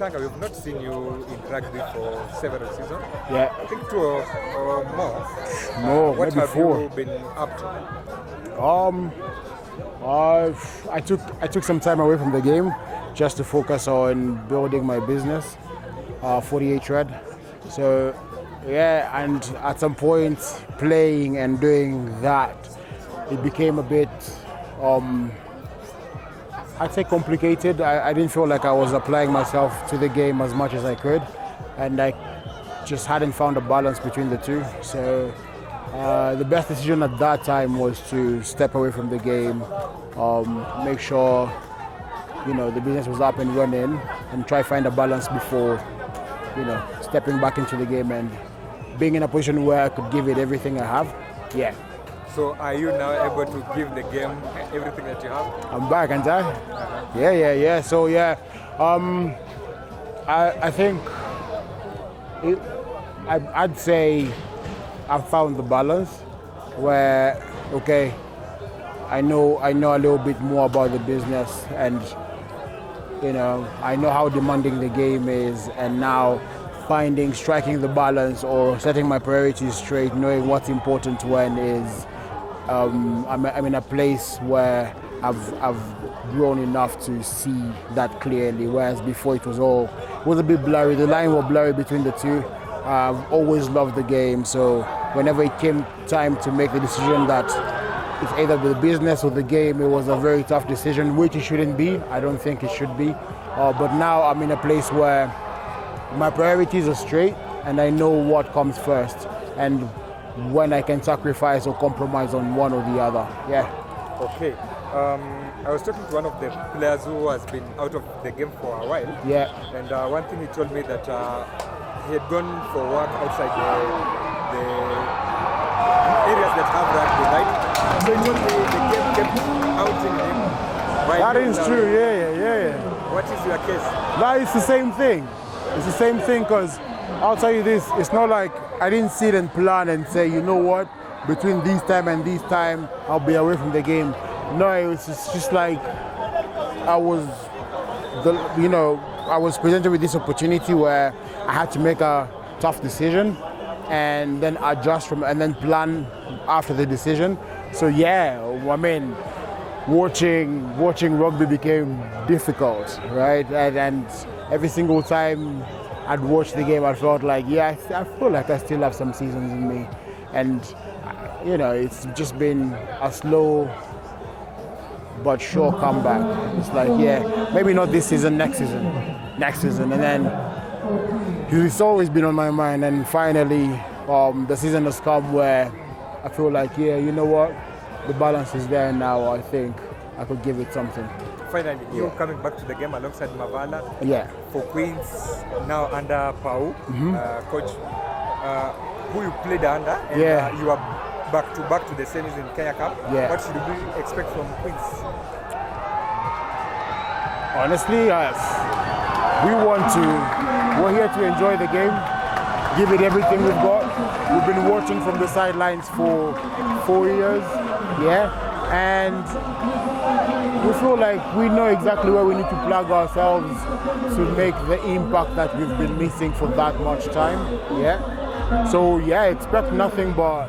Chisanga, we've not seen you in rugby for several seasons. Yeah. I think two or more. No, what maybe have 4. you been up to? I took some time away from the game just to focus on building my business, 48 Red. So yeah, and at some point playing and doing that, it became a bit I'd say complicated. I didn't feel like I was applying myself to the game as much as I could, and I just hadn't found a balance between the two. So the best decision at that time was to step away from the game, make sure the business was up and running, and try find a balance before stepping back into the game and being in a position where I could give it everything I have. Yeah. So are you now able to give the game everything that you have? I'm back, aren't I? Yeah. So yeah, I think I'd say I found the balance where I know a little bit more about the business, and I know how demanding the game is, and now striking the balance or setting my priorities straight, knowing what's important when is I'm in a place where I've grown enough to see that clearly, whereas before it was a bit blurry. The line was blurry between the two. I've always loved the game, so whenever it came time to make the decision that it's either the business or the game, it was a very tough decision, which it shouldn't be. I don't think it should be. But now I'm in a place where my priorities are straight and I know what comes first and when I can sacrifice or compromise on one or the other. Yeah. Okay. I was talking to one of the players who has been out of the game for a while. Yeah. And one thing he told me that he had gone for work outside the areas that have rugby, right? So he told me the game kept outing him. That is true, yeah. What is your case? That is the same thing. It's the same thing, because I'll tell you this, it's not like I didn't sit and plan and say, you know what, between this time and this time, I'll be away from the game. No, it was just like I was presented with this opportunity where I had to make a tough decision and then adjust and then plan after the decision. So yeah, I mean, watching rugby became difficult, right? And every single time I'd watch the game, I felt like, I feel like I still have some seasons in me. And, it's just been a slow but sure comeback. It's like, maybe not this season, next season. And then it's always been on my mind. And finally, the season has come where I feel like, you know what? The balance is there now. I think I could give it something. Finally, you coming back to the game alongside Mavala. Yeah. For Queens, now under Pau, coach, who you played under, and you are back to the semis in Kenya Cup. Yeah. What should we expect from Queens? Honestly, we're here to enjoy the game, give it everything we've got. We've been watching from the sidelines for 4 years, and we feel like we know exactly where we need to plug ourselves to make the impact that we've been missing for that much time, So expect nothing but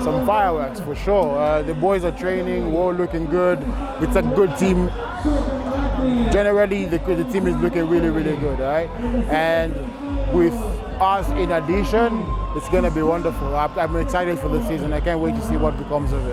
some fireworks for sure. The boys are training, we're all looking good. It's a good team. Generally, the team is looking really, really good, right? And with us in addition, it's going to be wonderful. I'm excited for the season. I can't wait to see what becomes of it.